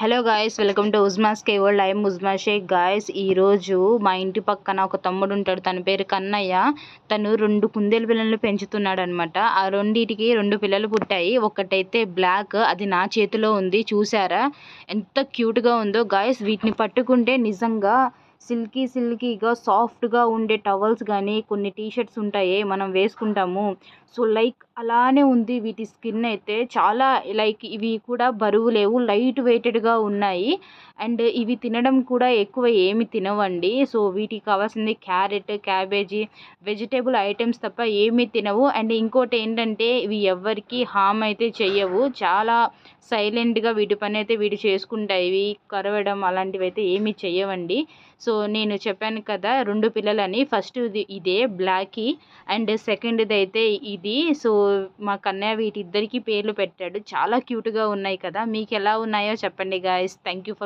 Hello guys, welcome to Uzma's K world. I'm Uzma Shaikh. Guys, ఈరోజు మా ఇంటి పక్కన ఒక తమ్ముడు ఉంటాడు. తన పేరు కన్నయ్య. తను 2 కుందేలు పిల్లలను పెంచుతున్నాడు అనమాట. ఆ రెండిటికి 2 పిల్లలు పుట్టాయి. ఒకటైతే బ్లాక్, అది నా చేతిలో ఉంది. చూసారా ఎంత క్యూట్గా ఉందో గాయ్స్. వీటిని పట్టుకుంటే నిజంగా సిల్కీగా సాఫ్ట్గా ఉండే టవల్స్ కానీ కొన్ని టీషర్ట్స్ ఉంటాయి మనం వేసుకుంటాము. సో లైక్ అలానే ఉంది వీటి స్కిన్ అయితే. చాలా లైక్ ఇవి కూడా బరువు లేవు, లైట్ వెయిటెడ్గా ఉన్నాయి. అండ్ ఇవి తినడం కూడా ఎక్కువ ఏమి తినవండి. సో వీటికి కావాల్సింది క్యారెట్, క్యాబేజీ, వెజిటేబుల్ ఐటమ్స్ తప్ప ఏమీ తినవు. అండ్ ఇంకోటి ఏంటంటే ఇవి ఎవ్వరికి హామ్ అయితే చెయ్యవు. చాలా సైలెంట్గా వీటి పని అయితే వీటి చేసుకుంటాయి. ఇవి కరవడం అలాంటివి అయితే ఏమీ చెయ్యవండి. సో నేను చెప్పాను కదా 2 పిల్లలని. ఫస్ట్ ఇదే బ్లాకీ అండ్ సెకండ్ది అయితే ఇది. సో మా కన్నయ్య వీటిద్దరికి పేర్లు పెట్టాడు. చాలా క్యూట్గా ఉన్నాయి కదా. మీకు ఎలా ఉన్నాయో చెప్పండి గాయస్. Thank you for